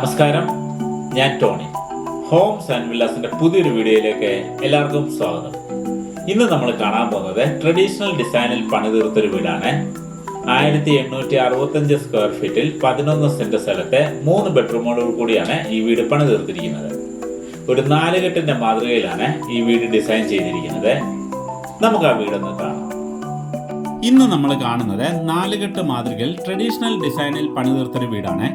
നമസ്കാരം, ഞാൻ Tony. Holmes and വില്ലാസിന്റെ പുതിയൊരു വീഡിയോയിലേക്ക് എല്ലാവർക്കും സ്വാഗതം. ഇന്ന് നമ്മൾ കാണാൻ പോകുന്നത് ട്രഡീഷണൽ ഡിസൈനിൽ പണിതീർത്തൊരു വീടാണ്. 1865 സ്ക്വയർ ഫീറ്റിൽ 11 സെന്റ് സ്ഥലത്തെ 3 ബെഡ്റൂമോട് കൂടിയാണ് ഈ വീട് പണിതീർത്തിരിക്കുന്നത്. ഒരു 4 കെട്ടിന്റെ മാതൃകയിലാണ് ഈ വീട് ഡിസൈൻ ചെയ്തിരിക്കുന്നത്. നമുക്ക് ആ വീടൊന്ന് കാണാം. ഇന്ന് നമ്മൾ കാണുന്നത് 4 കെട്ട് മാതൃകയിൽ ട്രഡീഷണൽ ഡിസൈനിൽ പണിതീർത്തൊരു വീടാണ്.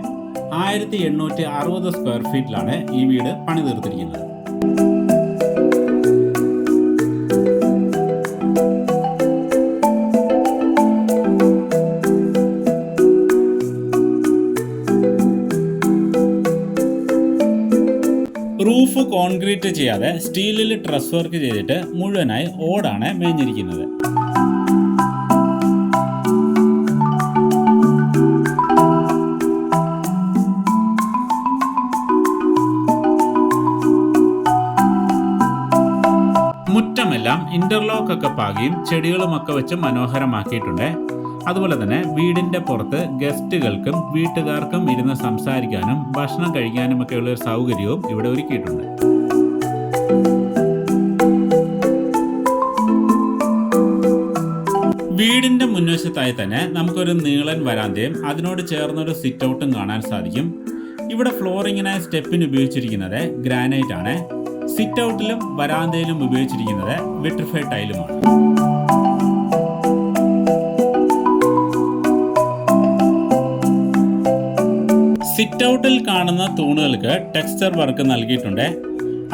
1860 സ്ക്വയർ ഫീറ്റിലാണ് ഈ വീട് പണിതീർത്തിരിക്കുന്നത്. റൂഫ് കോൺക്രീറ്റ് ചെയ്യാതെ സ്റ്റീലിൽ ട്രസ് വർക്ക് ചെയ്തിട്ട് മുഴുവനായി ഓടാണ് മേഞ്ഞിരിക്കുന്നത്. മുറ്റമെല്ലാം ഇന്റർലോക്ക് ഒക്കെ പാകിയും ചെടികളുമൊക്കെ വെച്ച് മനോഹരമാക്കിയിട്ടുണ്ട്. അതുപോലെ തന്നെ വീടിന്റെ പുറത്ത് ഗസ്റ്റുകൾക്കും വീട്ടുകാർക്കും ഇരുന്ന് സംസാരിക്കാനും ഭക്ഷണം കഴിക്കാനും ഒക്കെയുള്ള ഒരു സൗകര്യവും ഇവിടെ ഒരുക്കിയിട്ടുണ്ട്. വീടിന്റെ മുൻവശത്തായി തന്നെ നമുക്കൊരു നീളൻ വരാന്തയും അതിനോട് ചേർന്നൊരു സിറ്റ് ഔട്ടും കാണാൻ സാധിക്കും. ഇവിടെ ഫ്ലോറിങ്ങിനായി സ്റ്റെപ്പിന് ഉപയോഗിച്ചിരിക്കുന്നത് ഗ്രാനൈറ്റ് ആണ്. സിറ്റ് ഔട്ടിലും വരാന്തയിലും ഉപയോഗിച്ചിരിക്കുന്നത് വിട്രിഫൈഡ് ടൈലുമാണ്. സിറ്റ് ഔട്ടിൽ കാണുന്ന തൂണുകൾക്ക് ടെക്സ്ചർ വർക്ക് നൽകിയിട്ടുണ്ട്.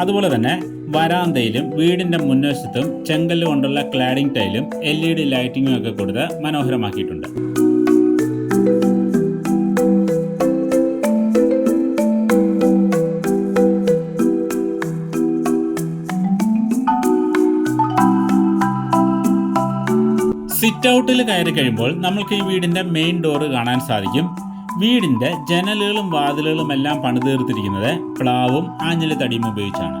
അതുപോലെ തന്നെ വരാന്തയിലും വീടിന്റെ മുൻവശത്തും ചെങ്കല്ല് കൊണ്ടുള്ള ക്ലാഡിംഗ് ടൈലും LED ലൈറ്റിങ്ങും ഒക്കെ കൊടുത്ത് മനോഹരമാക്കിയിട്ടുണ്ട്. സിറ്റ് ഔട്ടിൽ കയറി കഴിയുമ്പോൾ നമുക്ക് ഈ വീടിന്റെ മെയിൻ ഡോറ് കാണാൻ സാധിക്കും. വീടിന്റെ ജനലുകളും വാതിലുകളും എല്ലാം പണിതീർത്തിരിക്കുന്നത് പ്ലാവും ആഞ്ഞിലി തടിയും ഉപയോഗിച്ചാണ്.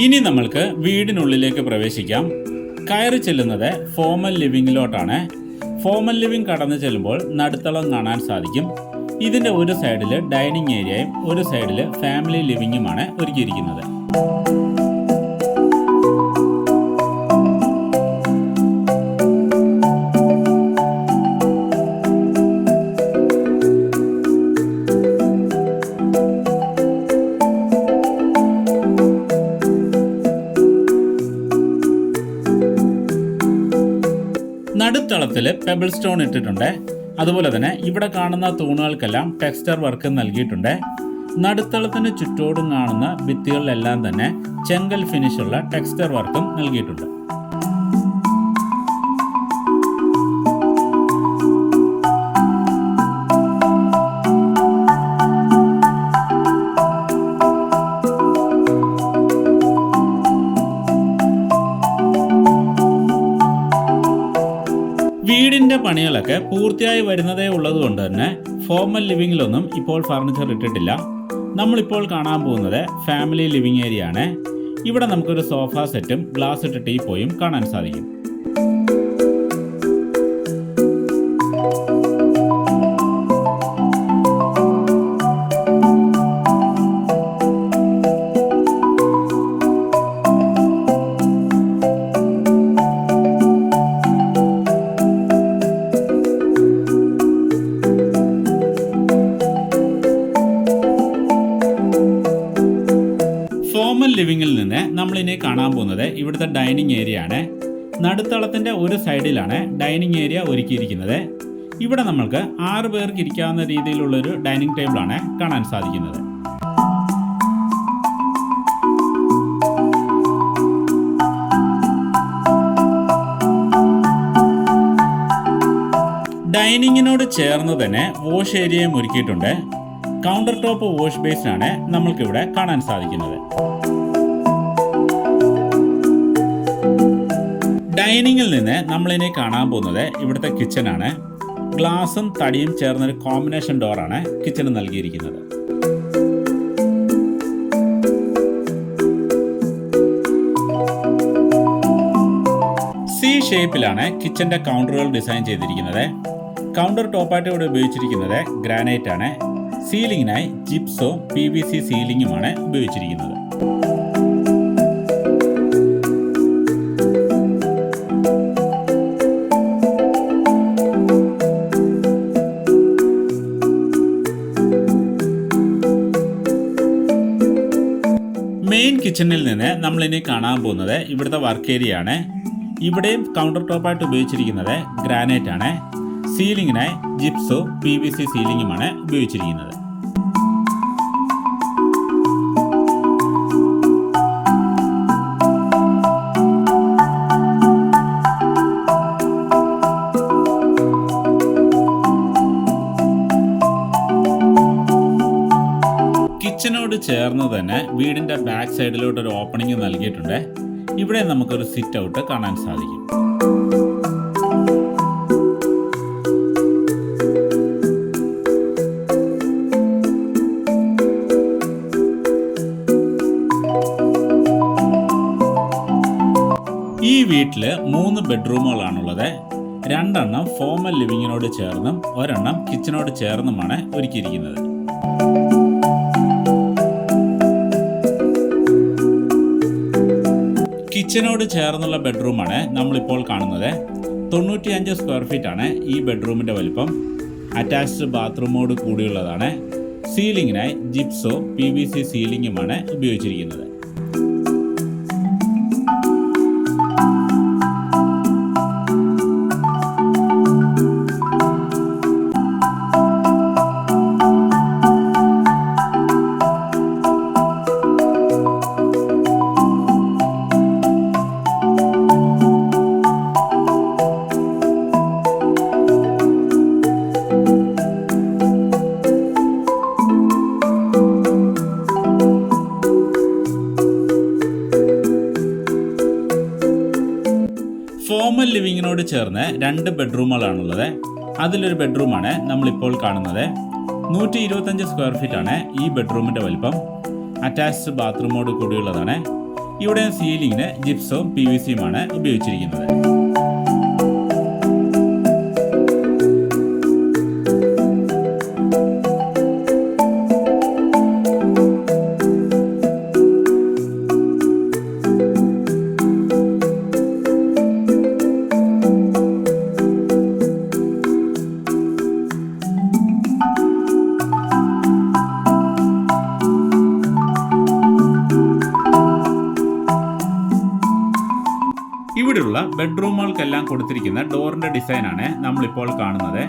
ഇനി നമ്മൾക്ക് വീടിനുള്ളിലേക്ക് പ്രവേശിക്കാം. കയറി ചെല്ലുന്നത് ഫോമൽ ലിവിങ്ങിലോട്ടാണ്. ഫോമൽ ലിവിംഗ് കടന്നു ചെല്ലുമ്പോൾ നടുത്തളം കാണാൻ സാധിക്കും. ഇതിന്റെ ഒരു സൈഡിൽ ഡൈനിങ് ഏരിയയും ഒരു സൈഡിൽ ഫാമിലി ലിവിങ്ങുമാണ് ഒരുക്കിയിരിക്കുന്നത്. നടുത്തളത്തിൽ പെബിൾ സ്റ്റോൺ ഇട്ടിട്ടുണ്ട്. അതുപോലെ തന്നെ ഇവിടെ കാണുന്ന തൂണുകൾക്കെല്ലാം ടെക്സ്ചർ വർക്ക് നൽകിയിട്ടുണ്ട്. നടുത്തളത്തിന് ചുറ്റോടും കാണുന്ന ഭിത്തികളിലെല്ലാം തന്നെ ചെങ്കൽ ഫിനിഷുള്ള ടെക്സ്ചർ വർക്കും നൽകിയിട്ടുണ്ട്. വീടിന്റെ പണികളൊക്കെ പൂർത്തിയായി വരുന്നതേ ഉള്ളത് കൊണ്ട് തന്നെ ഫോമൽ ലിവിങ്ങിലൊന്നും ഇപ്പോൾ ഫർണിച്ചർ ഇട്ടിട്ടില്ല. നമ്മളിപ്പോൾ കാണാൻ പോകുന്നത് ഫാമിലി ലിവിംഗ് ഏരിയ ആണ്. ഇവിടെ നമുക്കൊരു സോഫ സെറ്റും ഗ്ലാസ് ഇട്ട ടീപ്പോയും കാണാൻ സാധിക്കും. ഫോമൽ ലിവിങ്ങിൽ നിന്ന് നമ്മളിനി കാണാൻ പോകുന്നത് ഇവിടുത്തെ ഡൈനിങ് ഏരിയ ആണ്. നടുത്തളത്തിന്റെ ഒരു സൈഡിലാണ് ഡൈനിങ് ഏരിയ ഒരുക്കിയിരിക്കുന്നത്. ഇവിടെ നമ്മൾക്ക് 6 പേർക്ക് ഇരിക്കാവുന്ന രീതിയിലുള്ളൊരു ഡൈനിങ് ടേബിളാണ് കാണാൻ സാധിക്കുന്നത്. ഡൈനിങ്ങിനോട് ചേർന്ന് തന്നെ വാഷ് ഏരിയയും ഒരുക്കിയിട്ടുണ്ട്. കൗണ്ടർ ടോപ്പ് വാഷ് ബേസിനാണ് നമ്മൾക്കിവിടെ കാണാൻ സാധിക്കുന്നത്. ഡൈനിങ്ങിൽ നിന്ന് നമ്മളിനി കാണാൻ പോകുന്നത് ഇവിടുത്തെ കിച്ചനാണ്. ഗ്ലാസും തടിയും ചേർന്നൊരു കോമ്പിനേഷൻ ഡോറാണ് കിച്ചണ് നൽകിയിരിക്കുന്നത്. സി ഷേപ്പിലാണ് കിച്ചന്റെ കൗണ്ടറുകൾ ഡിസൈൻ ചെയ്തിരിക്കുന്നത്. കൗണ്ടർ ടോപ്പായിട്ട് ഇവിടെ ഉപയോഗിച്ചിരിക്കുന്നത് ഗ്രാനൈറ്റ് ആണ്. സീലിംഗിനായി ജിപ്സോ PVC സീലിംഗുമാണ് ഉപയോഗിച്ചിരിക്കുന്നത്. മെയിൻ കിച്ചണിൽ നിന്ന് നമ്മൾ ഇനി കാണാൻ പോകുന്നത് ഇവിടുത്തെ വർക്ക് ഏരിയ ആണ്. ഇവിടെയും കൗണ്ടർ ടോപ്പായിട്ട് ഉപയോഗിച്ചിരിക്കുന്നത് ഗ്രാനൈറ്റ് ആണ്. സീലിംഗിനായി ജിപ്സോ PVC സീലിംഗുമാണ് ഉപയോഗിച്ചിരിക്കുന്നത്. കിച്ചനോട് ചേർന്ന് തന്നെ വീടിന്റെ ബാക്ക് സൈഡിലോട്ട് ഒരു ഓപ്പണിംഗ് നൽകിയിട്ടുണ്ട്. ഇവിടെ നമുക്കൊരു സിറ്റ് ഔട്ട് കാണാൻ സാധിക്കും. ഈ വീട്ടില് 3 ബെഡ്റൂമുകളാണുള്ളത്. 2 എണ്ണം ഫോമൽ ലിവിങ്ങിനോട് ചേർന്നും ഒരെണ്ണം കിച്ചനോട് ചേർന്നുമാണ് ഒരുക്കിയിരിക്കുന്നത്. കിച്ചനോട് ചേർന്നുള്ള ബെഡ്റൂമാണ് നമ്മളിപ്പോൾ കാണുന്നത്. 95 സ്ക്വയർ ഫീറ്റ് ആണ് ഈ ബെഡ്റൂമിൻ്റെ വലിപ്പം. അറ്റാച്ച്ഡ് ബാത്റൂമോട് കൂടിയുള്ളതാണ്. സീലിംഗിനായി ജിപ്സോ PVC സീലിംഗുമാണ് ഉപയോഗിച്ചിരിക്കുന്നത്. ഫോമൽ ലിവിങ്ങിനോട് ചേർന്ന് 2 ബെഡ്റൂമുകളാണുള്ളത്. അതിലൊരു ബെഡ്റൂമാണ് നമ്മളിപ്പോൾ കാണുന്നത്. 125 സ്ക്വയർ ഫീറ്റ് ആണ് ഈ ബെഡ്റൂമിൻ്റെ വലിപ്പം. അറ്റാച്ച്ഡ് ബാത്റൂമോട് കൂടിയുള്ളതാണ്. ഇവിടെ സീലിംഗിന് ജിപ്സവും PVCയുമാണ് ഉപയോഗിച്ചിരിക്കുന്നത്. ഇവിടെയുള്ള ബെഡ്റൂമുകൾക്കെല്ലാം കൊടുത്തിരിക്കുന്ന ഡോറിന്റെ ഡിസൈനാണ് നമ്മളിപ്പോൾ കാണുന്നത്.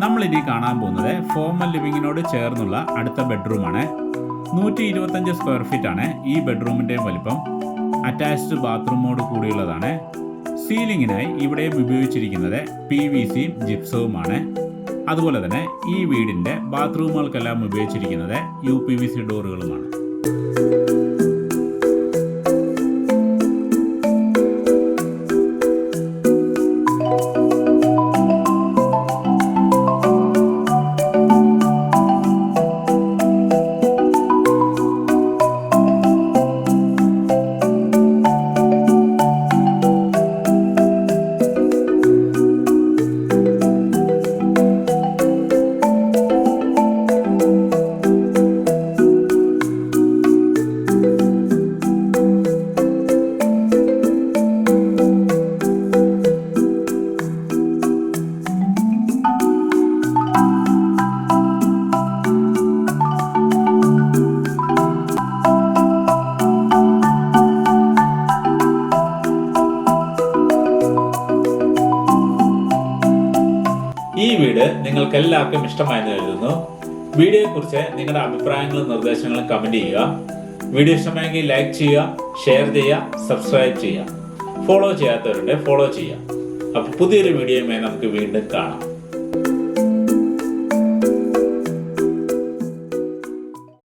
നമ്മളിനി കാണാൻ പോകുന്നത് ഫോമൽ ലിവിങ്ങിനോട് ചേർന്നുള്ള അടുത്ത ബെഡ്റൂമാണ്. 125 സ്ക്വയർ ഫീറ്റ് ആണ് ഈ ബെഡ്റൂമിൻ്റെയും വലിപ്പം. അറ്റാച്ച്ഡ് ബാത്റൂമോട് കൂടിയുള്ളതാണ്. സീലിംഗിനായി ഇവിടെയും ഉപയോഗിച്ചിരിക്കുന്നത് PVCയും ജിപ്സവുമാണ്. അതുപോലെ തന്നെ ഈ വീടിൻ്റെ ബാത്റൂമുകൾക്കെല്ലാം ഉപയോഗിച്ചിരിക്കുന്നത് UPVC ഡോറുകളുമാണ്. ഈ വീട് നിങ്ങൾക്ക് എല്ലാവർക്കും ഇഷ്ടമായെന്ന് കരുതുന്നു. വീഡിയോയെക്കുറിച്ച് നിങ്ങളുടെ അഭിപ്രായങ്ങളും നിർദ്ദേശങ്ങളും കമന്റ് ചെയ്യുക. വീഡിയോ ഇഷ്ടമായെങ്കിൽ ലൈക്ക് ചെയ്യുക, ഷെയർ ചെയ്യുക, സബ്സ്ക്രൈബ് ചെയ്യുക. ഫോളോ ചെയ്യാത്തവരുണ്ട് ഫോളോ ചെയ്യുക. അപ്പോൾ പുതിയൊരു വീഡിയോയുമായി നമുക്ക് വീണ്ടും കാണാം.